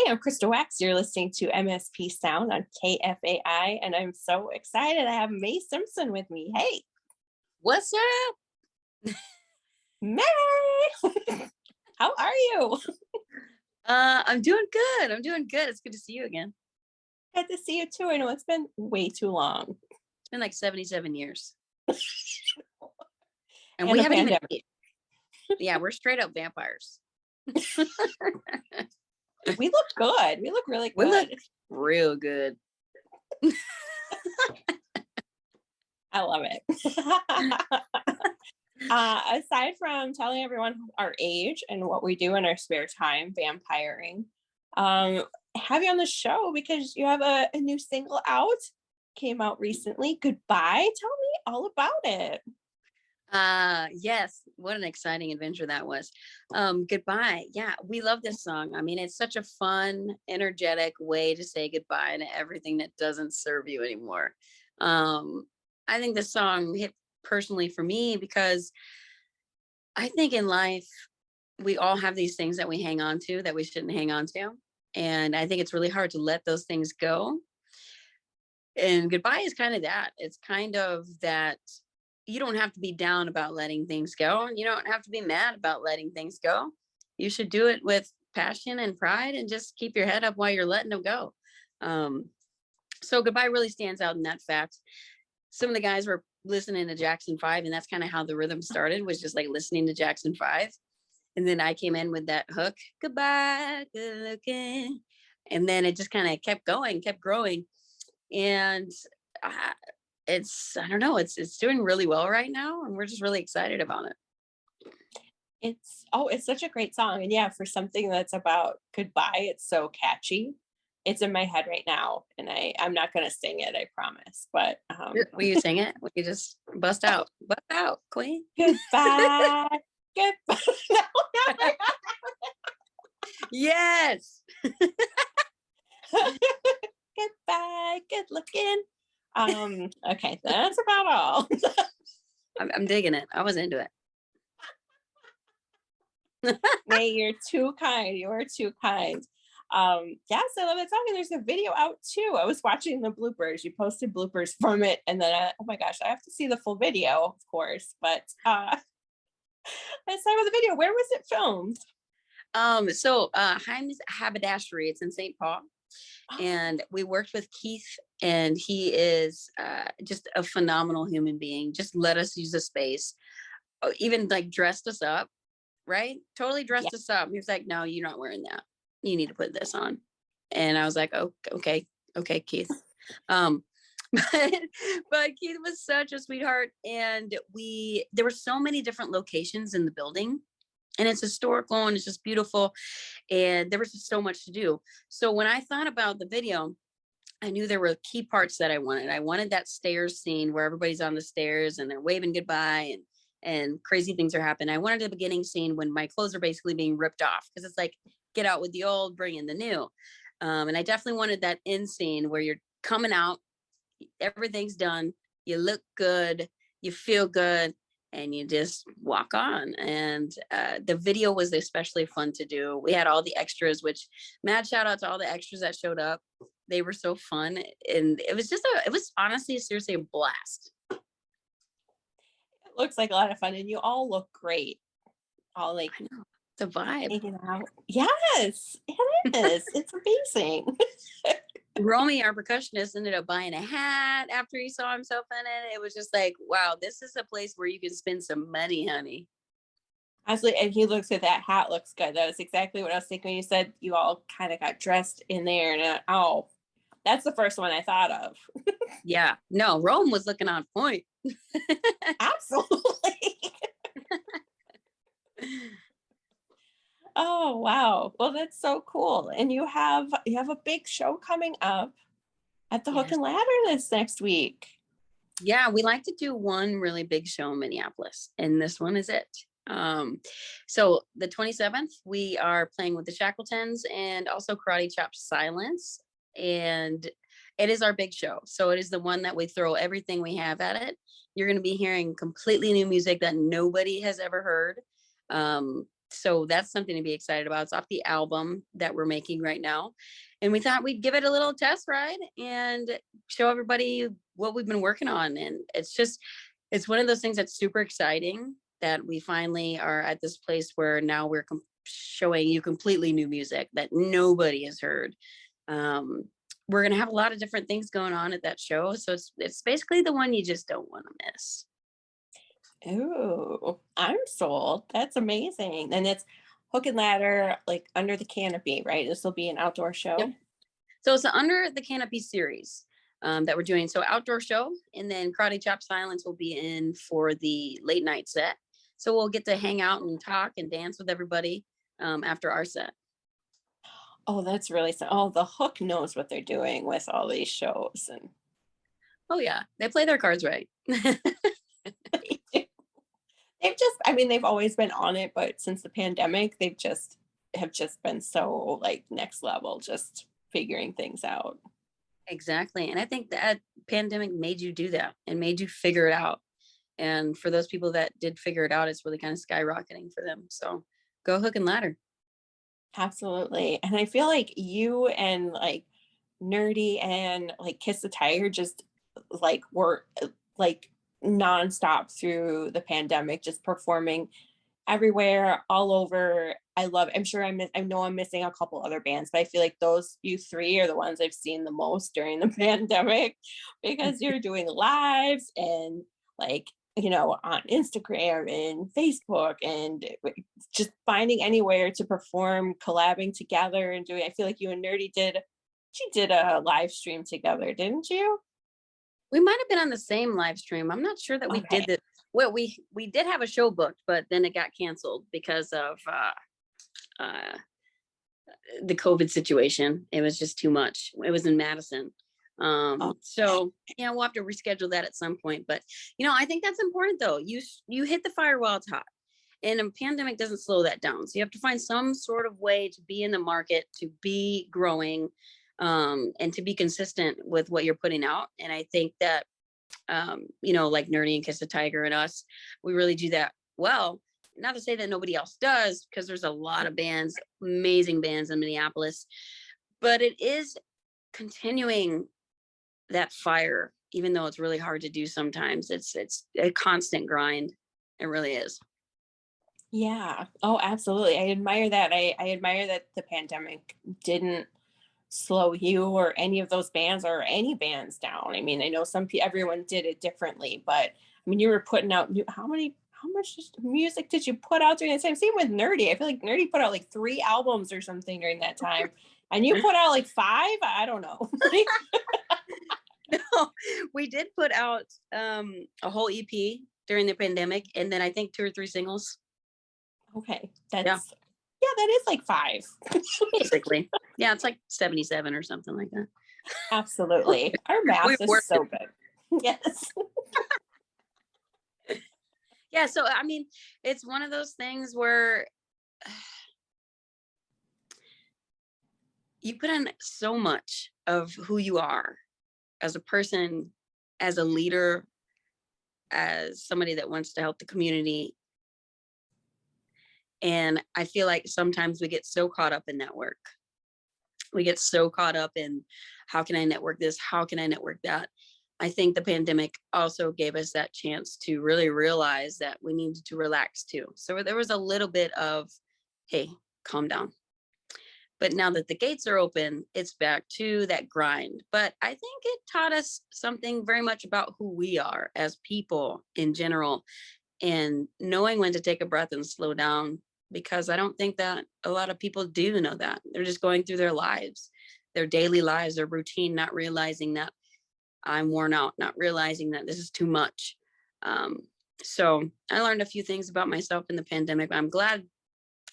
I'm Krista Wax. You're listening to MSP Sound on KFAI, and I'm so excited. I have Mae Simpson with me. Hey, What's up? Mae! How are you? I'm doing good. It's good to see you again. Good to see you too. I know it's been way too long. It's been like 77 years. And And we a haven't pandemic. yeah, we're straight up vampires. We look good. We look really We good. look real good. I love it. Aside from telling everyone our age and what we do in our spare time, vampiring, have you on the show because you have a new single out, came out recently. Goodbye. Tell me all about it. Yes, what an exciting adventure that was. Goodbye. Yeah, we love this song. I mean, it's such a fun, energetic way to say goodbye to everything that doesn't serve you anymore. I think this song hit personally for me because I think in life we all have these things that we hang on to that we shouldn't hang on to. And I think it's really hard to let those things go. And goodbye is kind of that. It's kind of that you don't have to be down about letting things go. And you don't have to be mad about letting things go. You should do it with passion and pride and just keep your head up while you're letting them go. So goodbye really stands out in that fact. Some of the guys were listening to Jackson 5, and that's kind of how the rhythm started, was just like listening to Jackson 5. And then I came in with that hook, goodbye, good looking. And then it just kind of kept going, kept growing. And I don't know, it's doing really well right now. And we're just really excited about it. It's such a great song. And yeah, for something that's about goodbye, it's so catchy. It's in my head right now. And I'm not going to sing it, I promise. But Will you sing it? Will you just bust out, queen? Goodbye. Goodbye. No. Yes. Goodbye. Good looking. Okay, that's about all. I'm digging it. I was into it. May, you're too kind. You are too kind. Yes, I love that song. And there's a video out too. I was watching the bloopers. You posted bloopers from it, and then oh my gosh, I have to see the full video, of course. But let's start with the video. Where was it filmed? So Himes Haberdashery. It's in St. Paul. And we worked with Keith, and he is just a phenomenal human being. Just let us use the space, even like dressed us up, right? Totally dressed us up. He was like, no, you're not wearing that. You need to put this on. And I was like, oh, okay, Keith. But Keith was such a sweetheart. And there were so many different locations in the building. And it's historical and it's just beautiful. And there was just so much to do. So when I thought about the video, I knew there were key parts that I wanted. I wanted that stairs scene where everybody's on the stairs and they're waving goodbye and crazy things are happening. I wanted the beginning scene when my clothes are basically being ripped off, because it's like, get out with the old, bring in the new. And I definitely wanted that end scene where you're coming out, everything's done, you look good, you feel good, and you just walk on. And the video was especially fun to do. We had all the extras, which mad shout out to all the extras that showed up. They were so fun. And it was honestly, seriously a blast. It looks like a lot of fun, and you all look great. All like the vibe. Yes, it is. It's amazing. Romy, our percussionist, ended up buying a hat after he saw himself in it. It was just like, wow, this is a place where you can spend some money, honey. Absolutely. And he looks at that hat, looks good. That was exactly what I was thinking when you said you all kind of got dressed in there. And that's the first one I thought of. Yeah. No, Rome was looking on point. Absolutely. Oh, wow. Well, that's so cool. And you have a big show coming up at the Hook and Ladder this next week. Yeah, we like to do one really big show in Minneapolis, and this one is it. So the 27th, we are playing with the Shackletons and also Karate Chop Silence. And it is our big show. So it is the one that we throw everything we have at it. You're going to be hearing completely new music that nobody has ever heard. So that's something to be excited about. It's off the album that we're making right now. And we thought we'd give it a little test ride and show everybody what we've been working on. And it's one of those things that's super exciting that we finally are at this place where now we're showing you completely new music that nobody has heard. We're going to have a lot of different things going on at that show. So it's basically the one you just don't want to miss. Ooh, I'm sold. That's amazing. And it's Hook and Ladder, like under the canopy, right? This will be an outdoor Yep. show. So it's the Under the Canopy series that we're doing. So outdoor show, and then Karate Chop Silence will be in for the late night set. So we'll get to hang out and talk and dance with everybody after our set. Oh, that's really so. Oh, the Hook knows what they're doing with all these shows, and Oh yeah, they play their cards right. they've just, I mean, they've always been on it, but since the pandemic, they've just have just been so like next level, just figuring things out. Exactly. And I think that pandemic made you do that and made you figure it out. And for those people that did figure it out, it's really kind of skyrocketing for them. So go Hook and Ladder. Absolutely. And I feel like you and like Nerdy and like Kiss the Tiger just like were like nonstop through the pandemic, just performing everywhere, all over. I'm sure I know I'm missing a couple other bands, but I feel like those you three are the ones I've seen the most during the pandemic because you're doing lives and like, on Instagram and Facebook and just finding anywhere to perform, collabing together and doing. I feel like you and Nerdy did a live stream together, didn't you? We might have been on the same live stream. I'm not sure that we Okay. did this. Well, we did have a show booked, but then it got canceled because of uh, the COVID situation. It was just too much. It was in Madison. Oh, So yeah, we'll have to reschedule that at some point. But I think that's important though. You hit the fire while it's hot. And a pandemic doesn't slow that down. So you have to find some sort of way to be in the market, to be growing, and to be consistent with what you're putting out. And I think that, like Nerdy and Kiss the Tiger and us, we really do that well. Not to say that nobody else does, because there's a lot of bands, amazing bands in Minneapolis, but it is continuing that fire, even though it's really hard to do sometimes. It's a constant grind. It really is. yeah. Oh, absolutely. I admire that. I admire that the pandemic didn't slow you or any of those bands or any bands down. I mean, I know everyone did it differently, but I mean, you were putting out how much music did you put out during that time? Same with Nerdy. I feel like Nerdy put out like 3 albums or something during that time. And you put out like 5? I don't know. No, we did put out a whole EP during the pandemic, and then I think 2 or 3 singles. Okay. Yeah, that is like 5. Basically. Yeah, it's like 77 or something like that. Absolutely. Our math is so good. Yes. Yeah, so I mean, it's one of those things where you put in so much of who you are as a person, as a leader, as somebody that wants to help the community. And I feel like sometimes we get so caught up in that work. We get so caught up in how can I network this? How can I network that? I think the pandemic also gave us that chance to really realize that we needed to relax too. So there was a little bit of, hey, calm down. But now that the gates are open, it's back to that grind. But I think it taught us something very much about who we are as people in general, and knowing when to take a breath and slow down, because I don't think that a lot of people do know that. They're just going through their lives, their daily lives, their routine, not realizing that I'm worn out, not realizing that this is too much. So I learned a few things about myself in the pandemic. I'm glad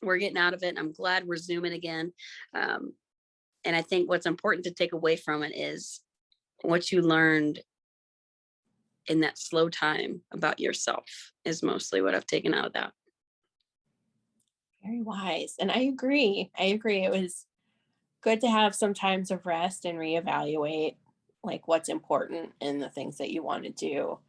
we're getting out of it. I'm glad we're Zooming again. And I think what's important to take away from it is what you learned in that slow time about yourself is mostly what I've taken out of that. Very wise. And I agree. It was good to have some times of rest and reevaluate like what's important and the things that you want to do.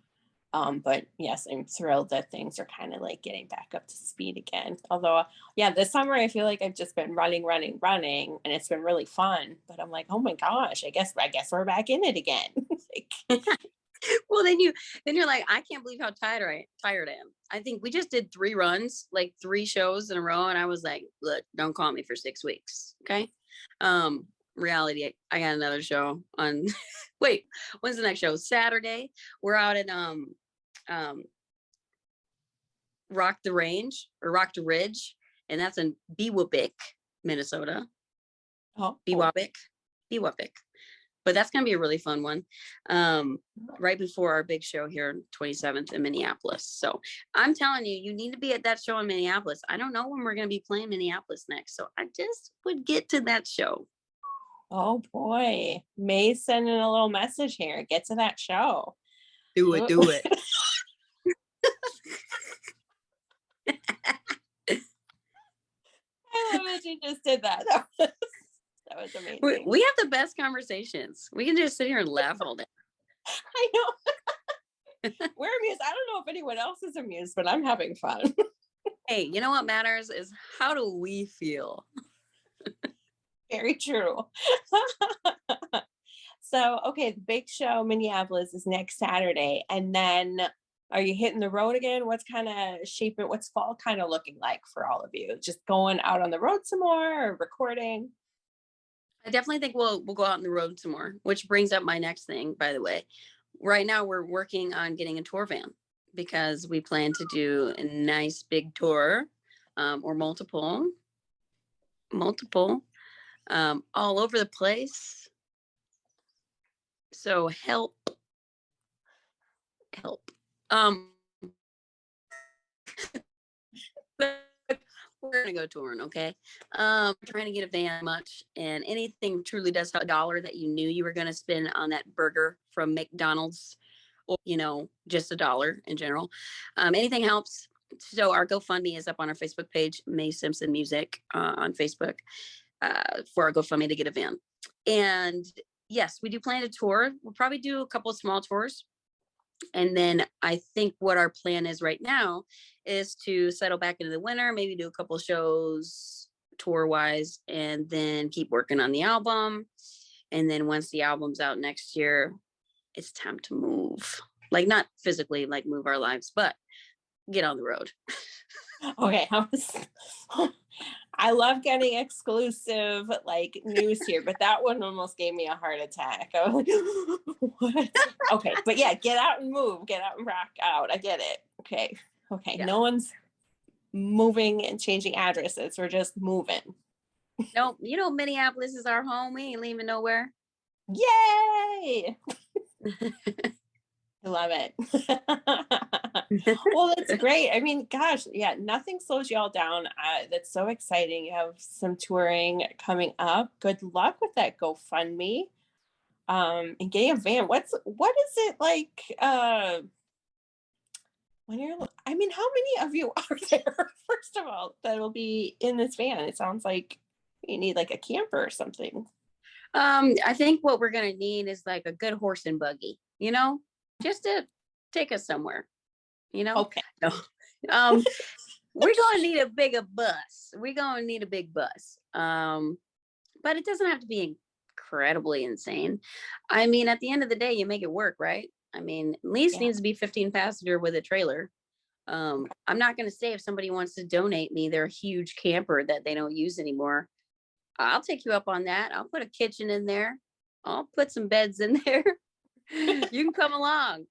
But yes, I'm thrilled that things are kind of like getting back up to speed again. Although, yeah, this summer I feel like I've just been running, and it's been really fun. But I'm like, oh my gosh, I guess we're back in it again. Like, Well, then you're like, I can't believe how tired I am. I think we just did 3 runs, like 3 shows in a row, and I was like, look, don't call me for 6 weeks, okay? Reality, I got another show on. Wait, when's the next show? Saturday. We're out at um Rock the Range or Rock the Ridge, and that's in Biwabik, Minnesota. oh, Biwabik. But that's going to be a really fun one. Right before our big show here, 27th in Minneapolis. So I'm telling you, you need to be at that show in Minneapolis. I don't know when we're going to be playing Minneapolis next. So I just would get to that show. oh boy, Mae's sending a little message here. Get to that show. Do it. I love that you just did that. That was amazing. We have the best conversations. We can just sit here and laugh all day. I know. We're amused. I don't know if anyone else is amused, but I'm having fun. Hey, you know what matters is how do we feel? Very true. So, okay, the big show, Minneapolis, is next Saturday. And then are you hitting the road again? What's fall kind of looking like for all of you? Just going out on the road some more or recording? I definitely think we'll go out on the road some more, which brings up my next thing, by the way. Right now we're working on getting a tour van because we plan to do a nice big tour, or multiple, all over the place. So help. We're gonna go touring, okay? Trying to get a van much, and anything truly does help. $1 that you knew you were gonna spend on that burger from McDonald's, or just $1 in general. Anything helps. So our GoFundMe is up on our Facebook page, Mae Simpson Music, on Facebook, for our GoFundMe to get a van. And yes, we do plan to tour. We'll probably do a couple of small tours. And then I think what our plan is right now is to settle back into the winter, maybe do a couple shows tour wise, and then keep working on the album. And then once the album's out next year, it's time to move. Like, not physically, like move our lives, but get on the road. Okay. I love getting exclusive like news here, but that one almost gave me a heart attack. I was like, what? Okay, but yeah, get out and move, get out and rock out. I get it. Okay. Yeah. No one's moving and changing addresses. We're just moving. No, Minneapolis is our home. We ain't leaving nowhere. Yay! I love it. Well, that's great. I mean, gosh, yeah, nothing slows you all down. That's so exciting. You have some touring coming up. Good luck with that GoFundMe. And getting a van. What is it like? How many of you are there? First of all, that'll be in this van. It sounds like you need like a camper or something. I think what we're gonna need is like a good horse and buggy, just to take us somewhere, Okay. No. We're gonna need a bigger bus. We're gonna need a big bus. But it doesn't have to be incredibly insane. I mean, at the end of the day, you make it work, right? I mean, at least needs to be 15 passenger with a trailer. I'm not gonna say if somebody wants to donate me their huge camper that they don't use anymore, I'll take you up on that. I'll put a kitchen in there. I'll put some beds in there. You can come along.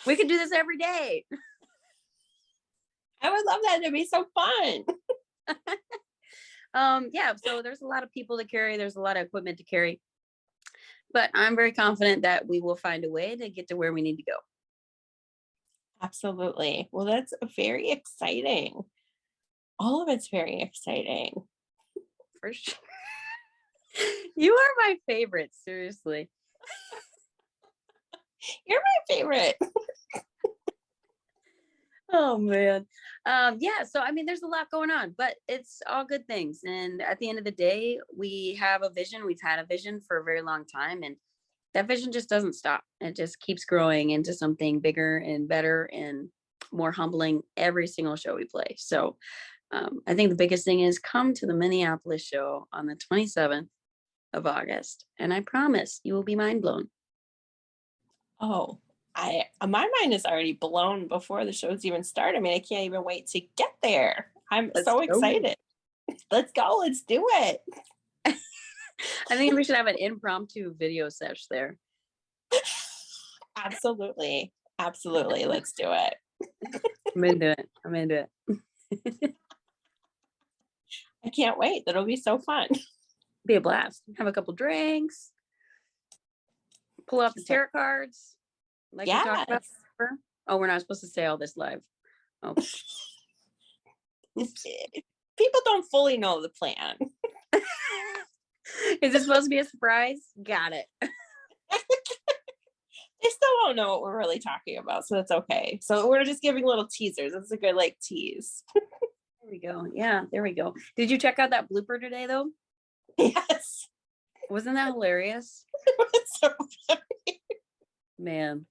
We could do this every day. I would love that. It'd be so fun. Yeah, so there's a lot of people to carry. There's a lot of equipment to carry. But I'm very confident that we will find a way to get to where we need to go. Absolutely. Well, that's very exciting. All of it's very exciting. For sure. You are my favorite, seriously. You're my favorite. Oh man. Yeah, so I mean there's a lot going on, but it's all good things. And at the end of the day, we have a vision. We've had a vision for a very long time, and that vision just doesn't stop. It just keeps growing into something bigger and better and more humbling every single show we play. So I think the biggest thing is come to the Minneapolis show on the 27th of August, and I promise you will be mind blown. Oh, my mind is already blown before the shows even start. I mean, I can't even wait to get there. I'm Let's so go. excited. Let's go. Let's do it. I think we should have an impromptu video sesh there. Absolutely. Absolutely. Let's do it. I'm into it. I'm into it. I can't wait. That'll be so fun. Be a blast. Have a couple drinks. Pull out the tarot cards. Like we talked about Yes. before. Oh, we're not supposed to say all this live. Oh. People don't fully know the plan. Is it supposed to be a surprise? Got it. They still don't know what we're really talking about, so that's okay. So we're just giving little teasers. It's a good tease. There we go. Yeah, there we go. Did you check out that blooper today though? Yes. Wasn't that hilarious? It's so funny. Man.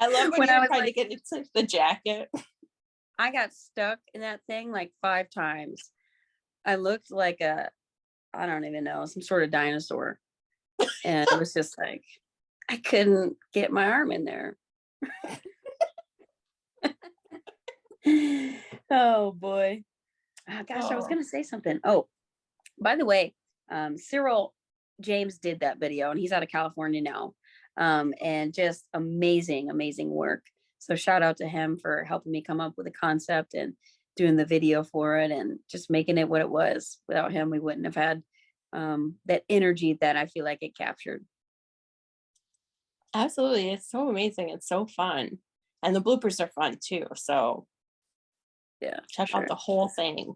I love when When you're I was trying like, to get into the jacket. I got stuck in that thing like 5 times. I looked like I don't even know, some sort of dinosaur. And it was just like, I couldn't get my arm in there. Oh boy. Oh, gosh, I was going to say something. Oh, by the way, Cyril James did that video and he's out of California now. And just amazing, amazing work. So shout out to him for helping me come up with a concept and doing the video for it and just making it what it was. Without him, we wouldn't have had that energy that I feel like it captured. Absolutely. It's so amazing. It's so fun. And the bloopers are fun too. So Yeah, check sure. out the whole thing.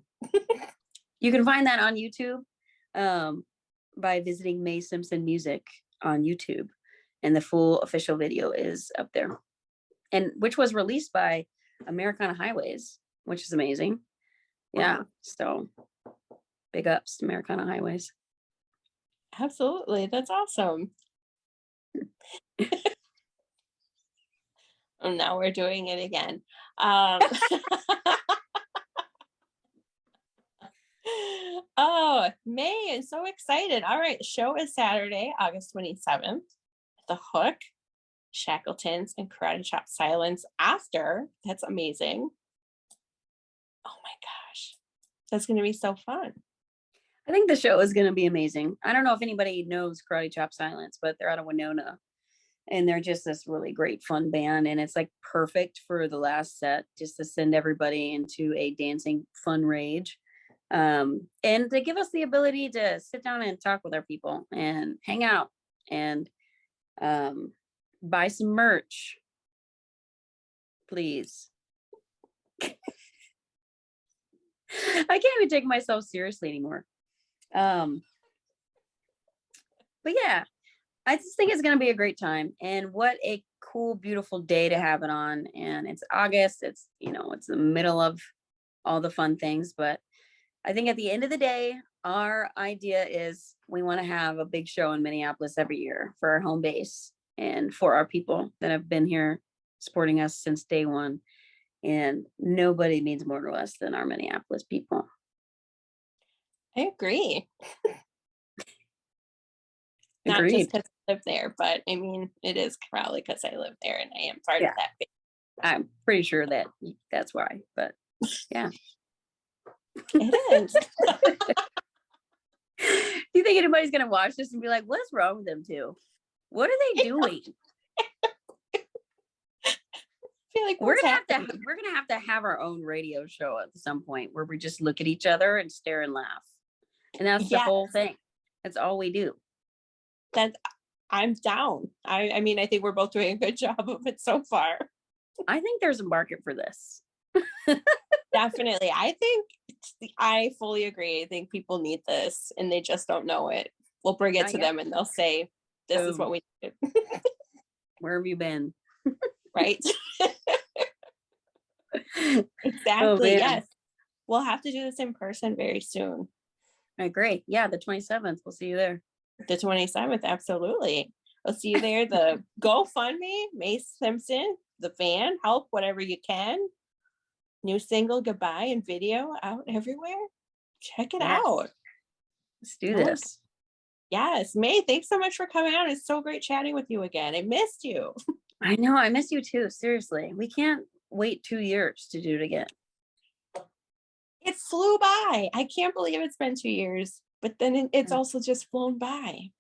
You can find that on YouTube by visiting Mae Simpson Music on YouTube. And the full official video is up there. And which was released by Americana Highways, which is amazing. Yeah. Wow. So big ups to Americana Highways. Absolutely. That's awesome. And now we're doing it again. Oh, May is so excited. All right. The show is Saturday, August 27th. The Hook, Shackletons, and Karate Chop Silence after. That's amazing. Oh my gosh. That's going to be so fun. I think the show is going to be amazing. I don't know if anybody knows Karate Chop Silence, but they're out of Winona. And they're just this really great fun band. And it's like perfect for the last set, just to send everybody into a dancing fun rage. And to give us the ability to sit down and talk with our people and hang out and buy some merch, please. I can't even take myself seriously anymore. But yeah, I just think it's going to be a great time. And what a cool, beautiful day to have it on. And it's August. It's, it's the middle of all the fun things. But I think at the end of the day, our idea is we want to have a big show in Minneapolis every year for our home base and for our people that have been here supporting us since day one. And nobody means more to us than our Minneapolis people. I agree. Not Agreed. just because I live there, but I mean, it is probably because I live there and I am part of that. I'm pretty sure that's why, but yeah. It is. Do you think anybody's going to watch this and be like, what's wrong with them two? What are they doing? I feel like we're gonna have to have our own radio show at some point where we just look at each other and stare and laugh. And that's the whole thing. That's all we do. I'm down. I mean, I think we're both doing a good job of it so far. I think there's a market for this. Definitely. I fully agree. I think people need this and they just don't know it. We'll bring it to them and they'll say, this is what we need. Where have you been? Right. Oh Exactly. man. Yes. We'll have to do this in person very soon. All right, great. Yeah, the 27th. We'll see you there. The 27th, absolutely. I'll see you there. The GoFundMe, Mae Simpson, the fan, help whatever you can. New single, Goodbye, and video out everywhere. Check it Yes. out. Let's do Oh my this. Yes, Mae, thanks so much for coming out. It's so great chatting with you again. I missed you. I know. I miss you too. Seriously. We can't wait 2 years to do it again. It flew by. I can't believe it's been 2 years, but then it's Yeah. also just flown by.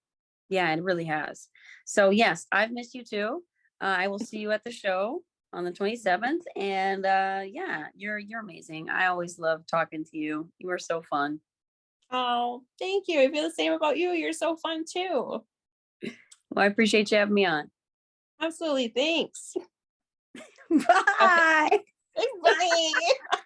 Yeah, it really has. So yes, I've missed you too. I will see you at the show on the 27th. And yeah, you're amazing. I always love talking to you. You are so fun. Oh, thank you. I feel the same about you. You're so fun too. Well, I appreciate you having me on. Absolutely. Thanks. Okay. Bye. Bye.